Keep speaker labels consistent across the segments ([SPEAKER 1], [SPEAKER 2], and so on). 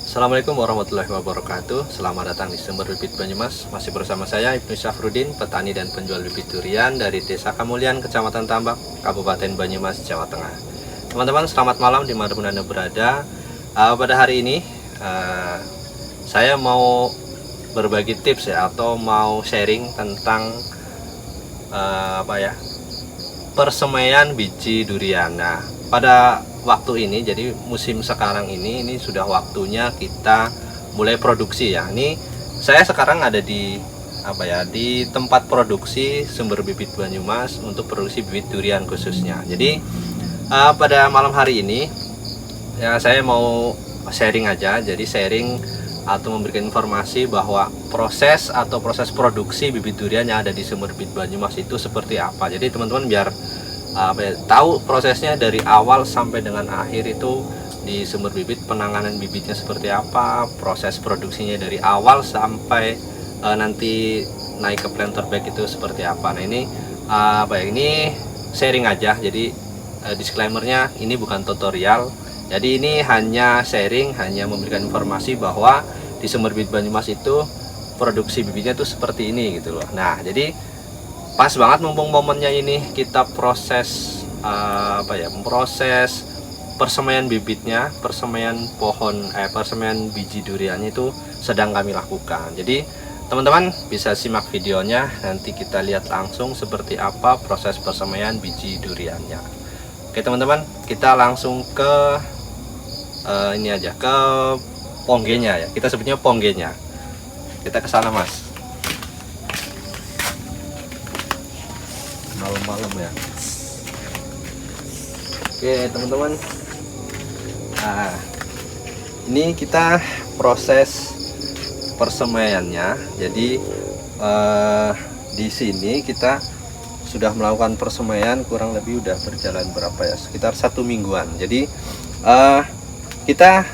[SPEAKER 1] Assalamualaikum warahmatullahi wabarakatuh. Selamat datang di Sumber Bibit Banyumas. Masih bersama saya Ibnu Syafruddin, petani dan penjual bibit durian dari Desa Kamulyan, Kecamatan Tambak, Kabupaten Banyumas, Jawa Tengah. Teman-teman, selamat malam dimanapun Anda berada. Pada hari ini saya mau berbagi tips ya, atau mau sharing tentang persemaian biji durian. Nah, pada waktu ini, jadi musim sekarang ini sudah waktunya kita mulai produksi ya. Ini saya sekarang ada di di tempat produksi Sumber Bibit Banyumas untuk produksi bibit durian khususnya. Jadi pada malam hari ini ya saya mau sharing aja. Jadi sharing atau memberikan informasi bahwa proses produksi bibit durian yang ada di Sumber Bibit Banyumas itu seperti apa. Jadi teman-teman biar tahu prosesnya dari awal sampai dengan akhir itu di Sumber Bibit, penanganan bibitnya seperti apa, proses produksinya dari awal sampai nanti naik ke planter bag itu seperti apa. Nah ini ini sharing aja, jadi disclaimernya ini bukan tutorial, jadi ini hanya sharing, hanya memberikan informasi bahwa di Sumber Bibit Banyumas itu produksi bibitnya tuh seperti ini gitu loh. Nah jadi pas banget mumpung momennya ini kita proses proses persemaian bibitnya, persemaian biji duriannya itu sedang kami lakukan. Jadi teman-teman bisa simak videonya, nanti kita lihat langsung seperti apa proses persemaian biji duriannya. Oke teman-teman, kita langsung ke ke ponggenya ya, kita sebutnya ponggenya. Kita ke sana Mas. Malam-malam ya. Oke teman-teman, nah ini kita proses persemaiannya. Jadi di sini kita sudah melakukan persemaian kurang lebih udah berjalan berapa ya, sekitar 1 mingguan. Jadi kita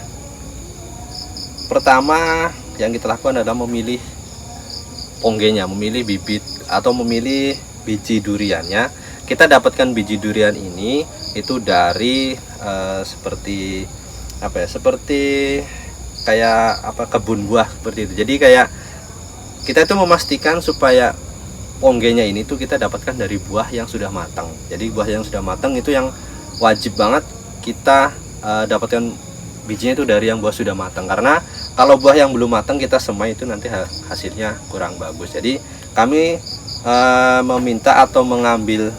[SPEAKER 1] pertama yang kita lakukan adalah memilih ponggenya, memilih bibit atau memilih biji duriannya. Kita dapatkan biji durian ini itu dari seperti kebun buah seperti itu. Jadi kayak kita itu memastikan supaya ponggenya ini tuh kita dapatkan dari buah yang sudah matang. Jadi buah yang sudah matang itu yang wajib banget kita dapatkan bijinya itu dari yang buah sudah matang, karena kalau buah yang belum matang kita semai itu nanti hasilnya kurang bagus. Jadi kami meminta atau mengambil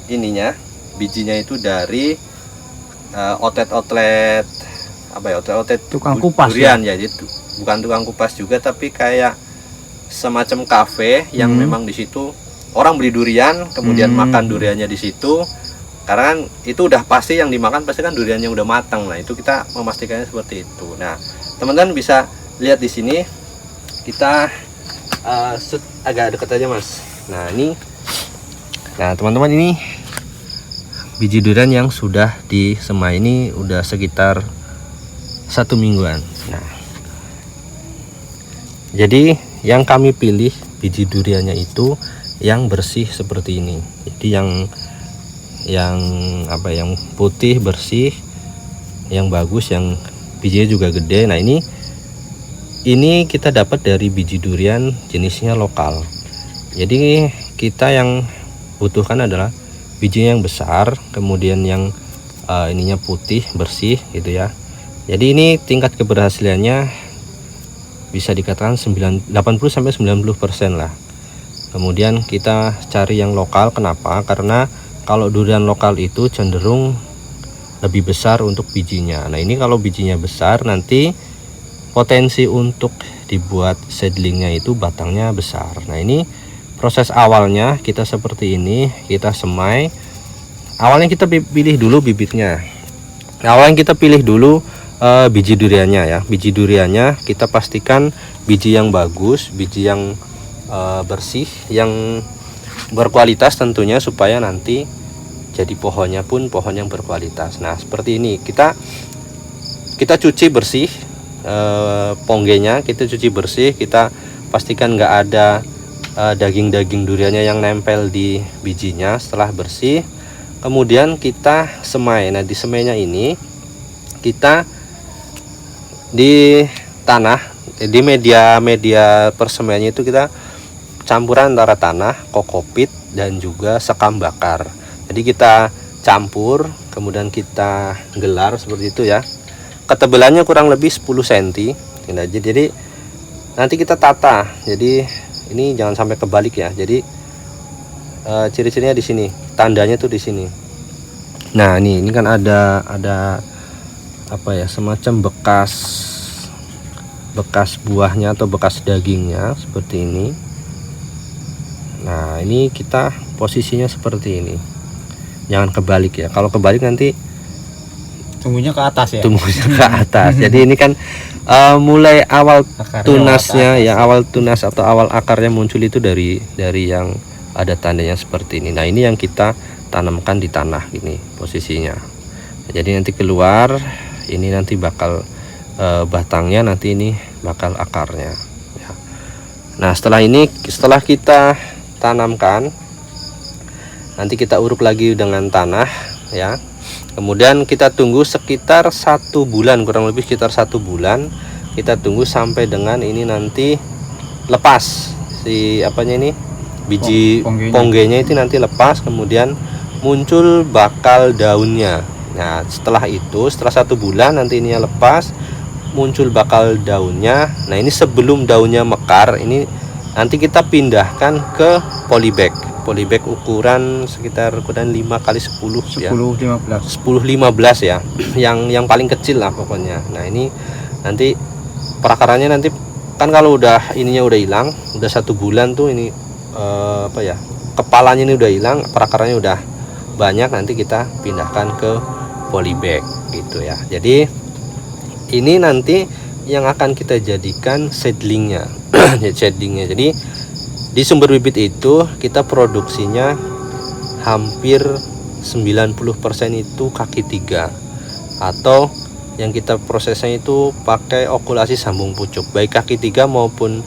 [SPEAKER 1] bijinya itu dari outlet
[SPEAKER 2] tukang kupas
[SPEAKER 1] durian ya. Jadi bukan tukang kupas juga, tapi kayak semacam kafe yang memang di situ orang beli durian kemudian makan duriannya di situ, karena kan itu udah pasti yang dimakan pasti kan duriannya udah matang. Nah itu kita memastikannya seperti itu. Nah teman-teman bisa lihat di sini, kita agak dekat aja Mas. Nah teman-teman, ini biji durian yang sudah disemai ini udah sekitar 1 mingguan. Nah jadi yang kami pilih biji duriannya itu yang bersih seperti ini. Jadi yang putih bersih, yang bagus, yang bijinya juga gede. Nah ini kita dapat dari biji durian jenisnya lokal. Jadi kita yang butuhkan adalah bijinya yang besar, kemudian yang ininya putih bersih gitu ya. Jadi ini tingkat keberhasilannya bisa dikatakan 80-90% lah. Kemudian kita cari yang lokal. Kenapa? Karena kalau durian lokal itu cenderung lebih besar untuk bijinya. Nah ini kalau bijinya besar, nanti potensi untuk dibuat seedlingnya itu batangnya besar. Nah ini proses awalnya kita seperti ini, kita semai. Awalnya kita pilih dulu bibitnya. Awalnya kita pilih dulu biji duriannya ya. Biji duriannya kita pastikan biji yang bagus, biji yang bersih, yang berkualitas tentunya, supaya nanti jadi pohonnya pun pohon yang berkualitas. Nah seperti ini kita cuci bersih ponggenya, kita cuci bersih, kita pastikan nggak ada daging-daging duriannya yang nempel di bijinya. Setelah bersih, kemudian kita semai. Nah di semainya ini kita tanah. Jadi media persemaiannya itu kita campuran antara tanah, kokopit dan juga sekam bakar. Jadi kita campur, kemudian kita gelar seperti itu ya. Ketebalannya kurang lebih 10 cm. Jadi nanti kita tata. Jadi ini jangan sampai kebalik ya. Jadi ciri-cirinya di sini, tandanya tuh di sini. Nah, ini kan ada apa ya, semacam bekas buahnya atau bekas dagingnya seperti ini. Nah, ini kita posisinya seperti ini. Jangan kebalik ya. Kalau kebalik nanti
[SPEAKER 3] tumbuhnya ke atas ya.
[SPEAKER 1] Tumbuhnya ke atas. Jadi ini kan mulai awal
[SPEAKER 3] Akarnya
[SPEAKER 1] tunasnya ya, awal tunas atau awal akarnya muncul itu dari yang ada tandanya seperti ini. Nah, ini yang kita tanamkan di tanah gini posisinya. Jadi nanti keluar ini nanti bakal batangnya, nanti ini bakal akarnya ya. Nah, setelah kita tanamkan, nanti kita uruk lagi dengan tanah ya. Kemudian kita tunggu sekitar 1 bulan, kurang lebih sekitar 1 bulan. Kita tunggu sampai dengan ini nanti lepas si apanya ini, biji ponggenya itu nanti lepas, kemudian muncul bakal daunnya. Nah, setelah 1 bulan nanti ininya lepas, muncul bakal daunnya. Nah, ini sebelum daunnya mekar, ini nanti kita pindahkan ke polybag ukuran sekitar 5x10 ya. 10-15 ya. Yang paling kecil lah pokoknya. Nah, ini nanti perakarannya nanti kan kalau udah ininya udah hilang, udah 1 bulan tuh ini kepalanya ini udah hilang, perakarannya udah banyak, nanti kita pindahkan ke polybag gitu ya. Jadi ini nanti yang akan kita jadikan seedlingnya. Jadi di sumber bibit itu kita produksinya hampir 90% itu kaki 3, atau yang kita prosesnya itu pakai okulasi sambung pucuk, baik kaki 3 maupun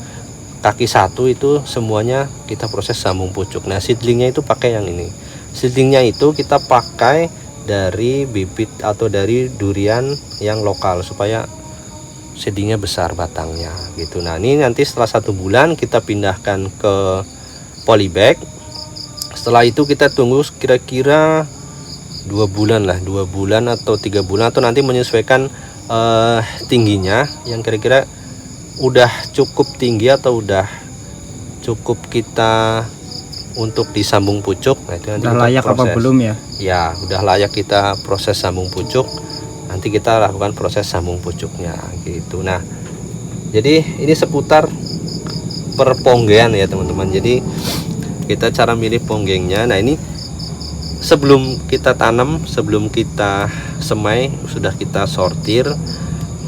[SPEAKER 1] kaki 1 itu semuanya kita proses sambung pucuk. Nah, seedlingnya itu pakai yang ini. Seedlingnya itu kita pakai dari bibit atau dari durian yang lokal supaya seedlingnya besar batangnya gitu. Nah, ini nanti setelah 1 bulan kita pindahkan ke polybag. Setelah itu kita tunggu kira-kira 2 bulan atau 3 bulan, atau nanti menyesuaikan tingginya yang kira-kira udah cukup tinggi atau udah cukup kita untuk disambung pucuk. Nah, itu nanti
[SPEAKER 3] udah layak proses. Apa belum ya?
[SPEAKER 1] Ya, udah layak kita proses sambung pucuk. Nanti kita lakukan proses sambung pucuknya gitu. Nah, jadi ini seputar perponggean ya teman-teman. Jadi kita cara milih ponggengnya. Nah, ini sebelum kita tanam, sebelum kita semai, sudah kita sortir.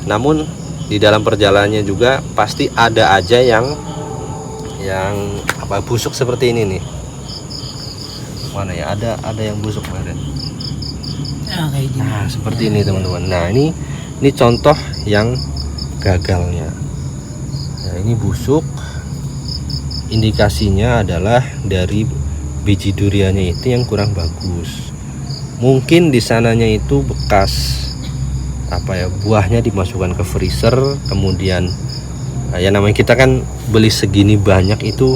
[SPEAKER 1] Namun di dalam perjalanannya juga pasti ada aja yang busuk seperti ini nih. Mana ya, ada yang busuk kemarin.
[SPEAKER 3] Nah, kayak gini.
[SPEAKER 1] Nah, seperti ini teman-teman. Nah, ini contoh yang gagalnya. Nah, ini busuk. Indikasinya adalah dari biji duriannya itu yang kurang bagus. Mungkin di sananya itu bekas buahnya dimasukkan ke freezer, kemudian ya namanya kita kan beli segini banyak itu,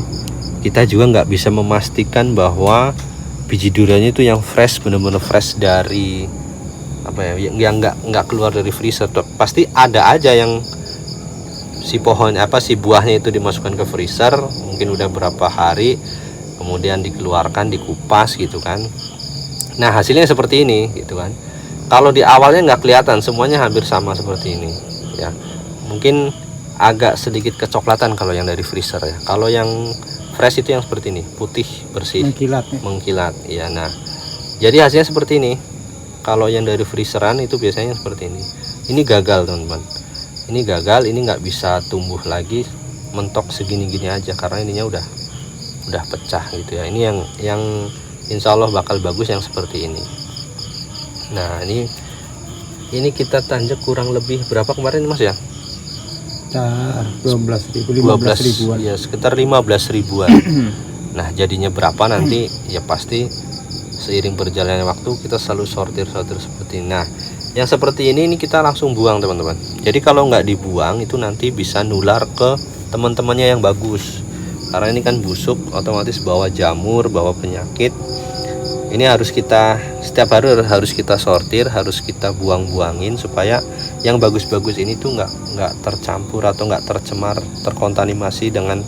[SPEAKER 1] kita juga nggak bisa memastikan bahwa biji duriannya itu yang fresh, benar-benar fresh dari yang nggak keluar dari freezer. Pasti ada aja yang si buahnya itu dimasukkan ke freezer, mungkin udah berapa hari, kemudian dikeluarkan, dikupas gitu kan. Nah, hasilnya seperti ini gitu kan. Kalau di awalnya nggak kelihatan, semuanya hampir sama seperti ini ya. Mungkin agak sedikit kecoklatan kalau yang dari freezer ya. Kalau yang fresh itu yang seperti ini, putih bersih, mengkilat ya. Nah, jadi hasilnya seperti ini. Kalau yang dari freezeran itu biasanya seperti ini. Ini gagal teman-teman. Ini gagal, ini nggak bisa tumbuh lagi, mentok segini-gini aja karena ininya udah pecah gitu ya. Ini yang insya Allah bakal bagus yang seperti ini. Nah, ini kita tanjak kurang lebih berapa kemarin Mas ya?
[SPEAKER 3] 15 ribuan
[SPEAKER 1] ya, sekitar 15 ribuan. Nah, jadinya berapa nanti ya pasti seiring berjalannya waktu kita selalu sortir seperti ini. Nah, yang seperti ini kita langsung buang teman-teman. Jadi kalau nggak dibuang itu nanti bisa nular ke teman-temannya yang bagus. Karena ini kan busuk, otomatis bawa jamur, bawa penyakit. Ini harus kita setiap hari harus kita sortir, harus kita buang-buangin supaya yang bagus-bagus ini tuh nggak tercampur atau nggak tercemar, terkontaminasi dengan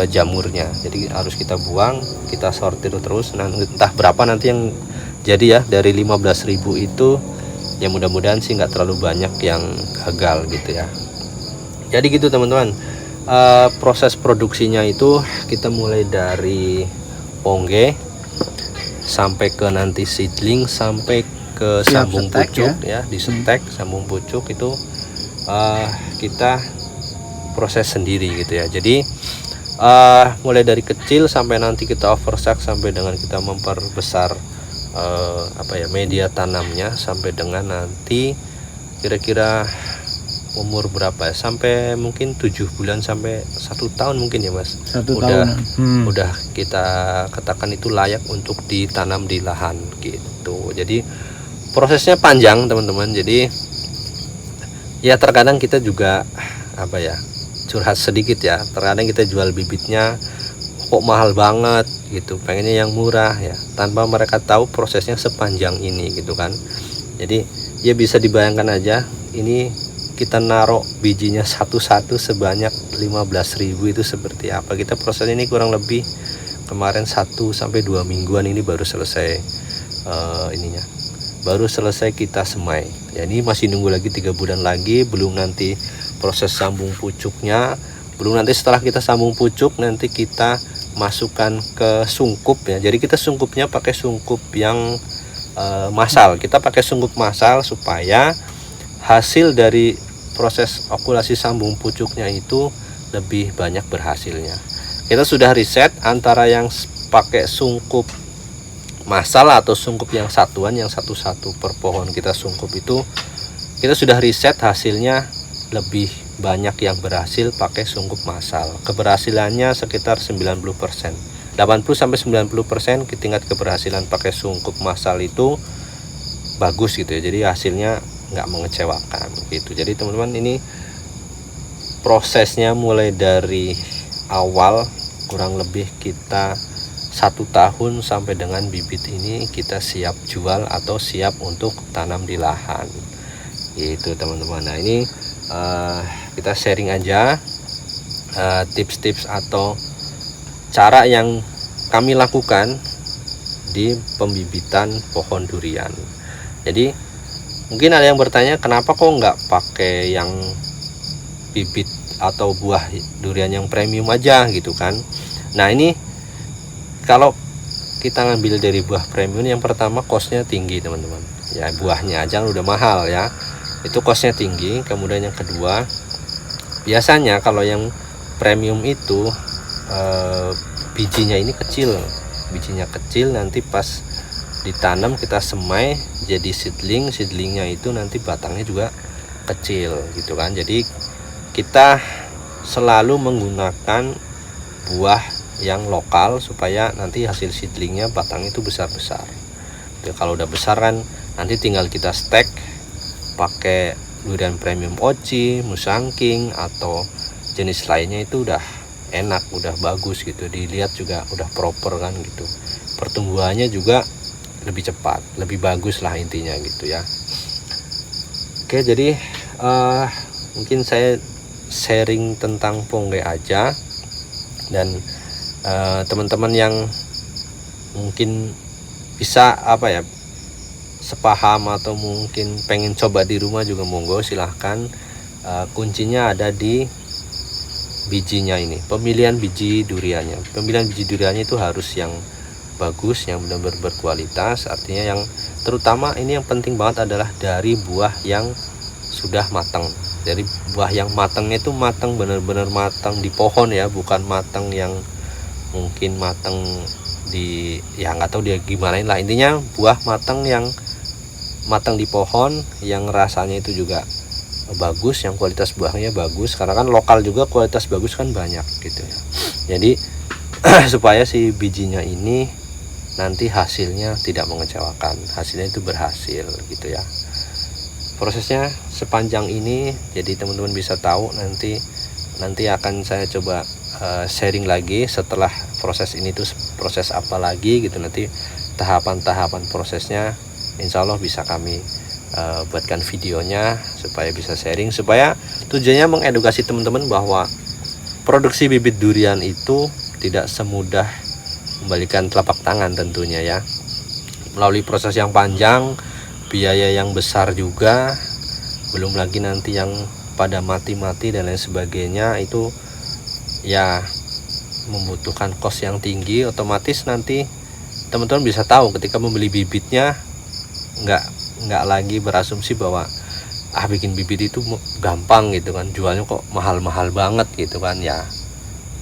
[SPEAKER 1] jamurnya. Jadi harus kita buang, kita sortir terus. Nah, entah berapa nanti yang jadi ya dari 15.000 itu. Ya mudah-mudahan sih nggak terlalu banyak yang gagal gitu ya. Jadi gitu teman-teman, proses produksinya itu kita mulai dari pongge sampai ke nanti seedling, sampai ke sambung pucuk ya, di setek sambung pucuk itu kita proses sendiri gitu ya. Jadi mulai dari kecil sampai nanti kita oversack, sampai dengan kita memperbesar media tanamnya, sampai dengan nanti kira-kira umur berapa ya, sampai mungkin 7 bulan sampai 1 tahun mungkin ya Mas. Udah kita katakan itu layak untuk ditanam di lahan gitu. Jadi prosesnya panjang teman-teman. Jadi ya terkadang kita juga curhat sedikit ya. Terkadang kita jual bibitnya kok mahal banget gitu, pengennya yang murah ya, tanpa mereka tahu prosesnya sepanjang ini gitu kan. Jadi ya bisa dibayangkan aja, ini kita naruh bijinya satu-satu sebanyak 15.000 itu seperti apa. Kita proses ini kurang lebih kemarin 1-2 mingguan ini baru selesai baru selesai kita semai ya. Ini masih nunggu lagi 3 bulan lagi, belum nanti proses sambung pucuknya, belum nanti setelah kita sambung pucuk nanti kita masukkan ke sungkup ya. Jadi kita sungkupnya pakai sungkup yang massal. Kita pakai sungkup massal supaya hasil dari proses okulasi sambung pucuknya itu lebih banyak berhasilnya. Kita sudah riset antara yang pakai sungkup massal atau sungkup yang satuan, yang satu-satu per pohon kita sungkup itu, kita sudah riset hasilnya lebih banyak yang berhasil pakai sungkup massal. Keberhasilannya sekitar 90%. 80-90% tingkat keberhasilan pakai sungkup massal itu bagus gitu ya. Jadi hasilnya nggak mengecewakan gitu. Jadi teman-teman, ini prosesnya mulai dari awal kurang lebih kita 1 tahun sampai dengan bibit ini kita siap jual atau siap untuk tanam di lahan gitu teman-teman. Nah ini kita sharing aja tips-tips atau cara yang kami lakukan di pembibitan pohon durian. Jadi mungkin ada yang bertanya, kenapa kok nggak pakai yang bibit atau buah durian yang premium aja gitu kan. Nah ini kalau kita ngambil dari buah premium, yang pertama costnya tinggi teman-teman ya, buahnya aja udah mahal ya, itu costnya tinggi. Kemudian yang kedua, biasanya kalau yang premium itu bijinya ini kecil, bijinya kecil, nanti pas ditanam kita semai jadi seedlingnya itu nanti batangnya juga kecil gitu kan. Jadi kita selalu menggunakan buah yang lokal supaya nanti hasil seedlingnya batang itu besar-besar. Jadi kalau udah besar kan nanti tinggal kita stek pakai durian premium oci, musangking atau jenis lainnya, itu udah enak, udah bagus gitu, dilihat juga udah proper kan gitu. Pertumbuhannya juga lebih cepat, lebih bagus lah intinya gitu ya. Oke, jadi mungkin saya sharing tentang pongge aja, dan teman-teman yang mungkin bisa sepaham atau mungkin pengen coba di rumah juga monggo silahkan. Kuncinya ada di bijinya ini, pemilihan biji duriannya. Pemilihan biji duriannya itu harus yang bagus, yang benar-benar berkualitas. Artinya yang terutama ini yang penting banget adalah dari buah yang sudah matang. Dari buah yang matangnya itu matang, benar-benar matang di pohon ya, bukan matang yang mungkin matang di nggak tahu dia gimana lah. Intinya buah matang yang matang di pohon, yang rasanya itu juga bagus, yang kualitas buahnya bagus, karena kan lokal juga kualitas bagus kan banyak gitu ya. Jadi supaya si bijinya ini nanti hasilnya tidak mengecewakan, hasilnya itu berhasil gitu ya. prosesnya sepanjang ini. Jadi teman-teman bisa tahu nanti akan saya coba sharing lagi setelah proses ini tuh proses apa lagi gitu, nanti tahapan-tahapan prosesnya insya Allah bisa kami buatkan videonya supaya bisa sharing, supaya tujuannya mengedukasi teman-teman bahwa produksi bibit durian itu tidak semudah membalikan telapak tangan tentunya ya, melalui proses yang panjang, biaya yang besar juga, belum lagi nanti yang pada mati-mati dan lain sebagainya, itu ya membutuhkan kos yang tinggi. Otomatis nanti teman-teman bisa tahu ketika membeli bibitnya nggak lagi berasumsi bahwa bikin bibit itu gampang gitu kan, jualnya kok mahal-mahal banget gitu kan ya.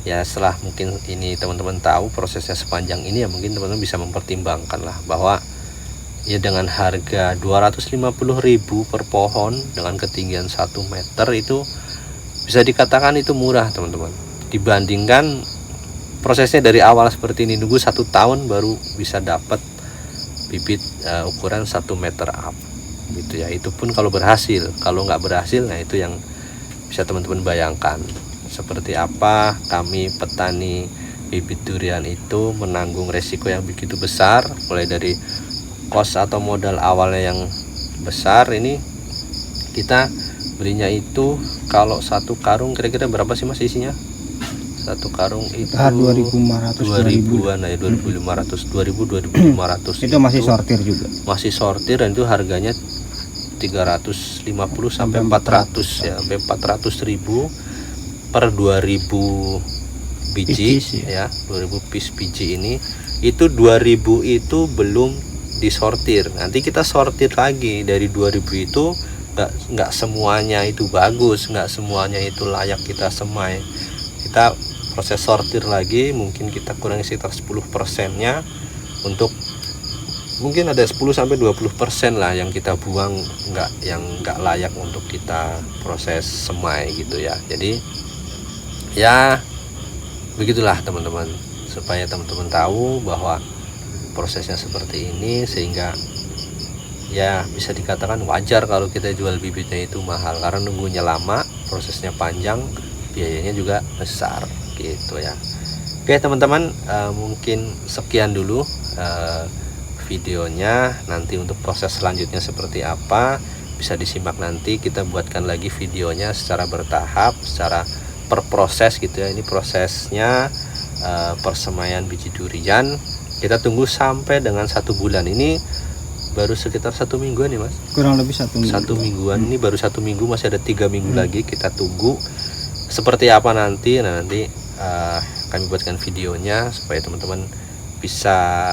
[SPEAKER 1] Setelah mungkin ini teman-teman tahu prosesnya sepanjang ini, ya mungkin teman-teman bisa mempertimbangkan lah bahwa ya dengan harga 250.000 per pohon dengan ketinggian 1 meter itu bisa dikatakan itu murah teman-teman, dibandingkan prosesnya dari awal seperti ini nunggu 1 tahun baru bisa dapat bibit ukuran 1 meter up gitu ya. Itu pun kalau berhasil, kalau nggak berhasil, nah itu yang bisa teman-teman bayangkan seperti apa kami petani bibit durian itu menanggung resiko yang begitu besar, mulai dari kos atau modal awalnya yang besar. Ini kita belinya itu kalau 1 karung kira-kira berapa sih Mas isinya? 1 karung itu
[SPEAKER 3] 2.500
[SPEAKER 1] 2000-an ya, 2.500 2.500
[SPEAKER 3] itu masih sortir juga,
[SPEAKER 1] masih sortir, dan itu harganya 350 sampai 400 ya, sampai 400.000 per 2.000 biji ya, 2.000 piece biji ini. Itu 2.000 itu belum disortir, nanti kita sortir lagi dari 2.000 itu nggak semuanya itu bagus, nggak semuanya itu layak kita semai, kita proses sortir lagi, mungkin kita kurangi sekitar 10%-nya untuk mungkin ada 10 sampai 20% lah yang kita buang, yang nggak layak untuk kita proses semai gitu ya. Jadi ya begitulah teman-teman, supaya teman-teman tahu bahwa prosesnya seperti ini, sehingga ya bisa dikatakan wajar kalau kita jual bibitnya itu mahal, karena nunggunya lama, prosesnya panjang, biayanya juga besar gitu ya. Oke teman-teman, mungkin sekian dulu videonya. Nanti untuk proses selanjutnya seperti apa bisa disimak nanti, kita buatkan lagi videonya secara bertahap, secara per proses gitu ya. Ini prosesnya persemaian biji durian, kita tunggu sampai dengan 1 bulan. Ini baru sekitar 1 mingguan nih Mas,
[SPEAKER 3] kurang lebih 1 minggu.
[SPEAKER 1] 1 mingguan. Ini baru 1 minggu, masih ada 3 minggu lagi, kita tunggu seperti apa nanti. Nah nanti kami buatkan videonya supaya teman-teman bisa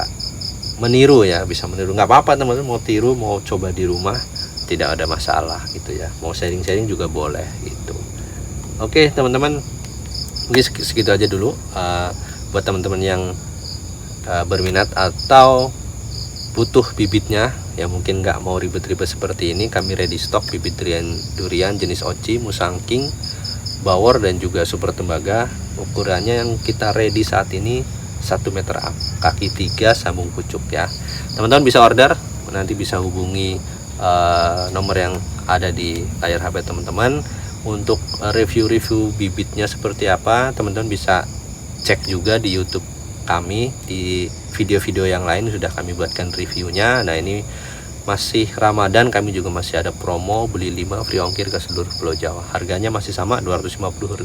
[SPEAKER 1] meniru ya, bisa meniru. Nggak apa-apa teman-teman, mau tiru, mau coba di rumah, tidak ada masalah gitu ya, mau sharing-sharing juga boleh gitu. Oke teman-teman, mungkin segitu aja dulu. Buat teman-teman yang berminat atau butuh bibitnya ya, mungkin nggak mau ribet-ribet seperti ini, kami ready stock bibit durian jenis Oci, Musangking, Bawor, dan juga Super Tembaga. Ukurannya yang kita ready saat ini 1 meter up, kaki 3, sambung pucuk ya. Teman-teman bisa order, nanti bisa hubungi nomor yang ada di layar HP teman-teman. Untuk review-review bibitnya seperti apa, teman-teman bisa cek juga di YouTube kami, di video-video yang lain sudah kami buatkan reviewnya. Nah ini masih Ramadan, kami juga masih ada promo beli 5 free ongkir ke seluruh Pulau Jawa. Harganya masih sama 250.000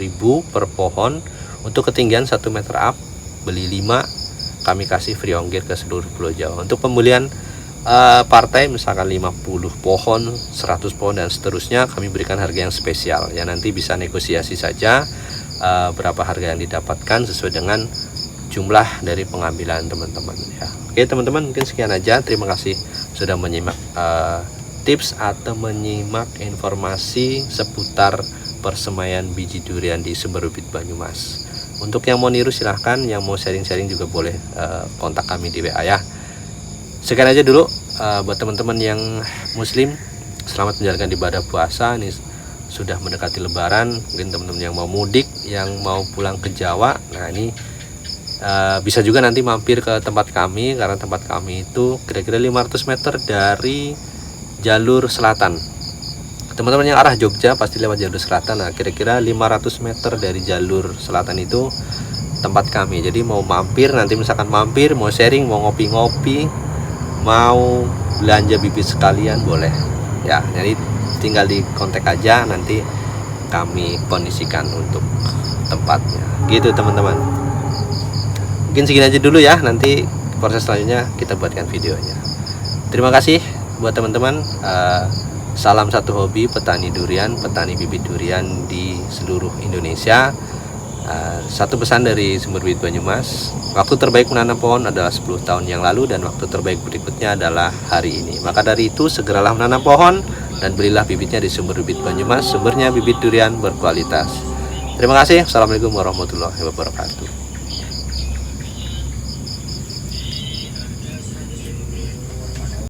[SPEAKER 1] per pohon untuk ketinggian 1 meter up. Beli 5 kami kasih free ongkir ke seluruh Pulau Jawa. Untuk pembelian partai misalkan 50 pohon, 100 pohon dan seterusnya, kami berikan harga yang spesial ya. Nanti bisa negosiasi saja berapa harga yang didapatkan sesuai dengan jumlah dari pengambilan teman-teman ya. Oke teman-teman, mungkin sekian aja. Terima kasih sudah menyimak tips atau menyimak informasi seputar persemaian biji durian di Sumberbibit Banyumas. Untuk yang mau niru silahkan, yang mau sharing-sharing juga boleh kontak kami di WA ya. Sekian aja dulu buat teman-teman yang muslim, selamat menjalankan ibadah puasa. Ini sudah mendekati lebaran, mungkin teman-teman yang mau mudik, yang mau pulang ke Jawa, nah ini bisa juga nanti mampir ke tempat kami, karena tempat kami itu kira-kira 500 meter dari jalur selatan teman-teman yang arah Jogja pasti lewat jalur selatan. Nah, kira-kira 500 meter dari jalur selatan itu tempat kami. Jadi mau mampir, nanti misalkan mampir, mau sharing, mau ngopi-ngopi, mau belanja bibit sekalian boleh. Ya, jadi tinggal di kontak aja, nanti kami kondisikan untuk tempatnya. Gitu teman-teman. Mungkin segini aja dulu ya, nanti proses selanjutnya kita buatkan videonya. Terima kasih buat teman-teman. Salam satu hobi petani durian, petani bibit durian di seluruh Indonesia. Satu pesan dari Sumber Bibit Banyumas, waktu terbaik menanam pohon adalah 10 tahun yang lalu, dan waktu terbaik berikutnya adalah hari ini. Maka dari itu segeralah menanam pohon dan belilah bibitnya di Sumber Bibit Banyumas, sumbernya bibit durian berkualitas. Terima kasih. Assalamualaikum warahmatullahi wabarakatuh.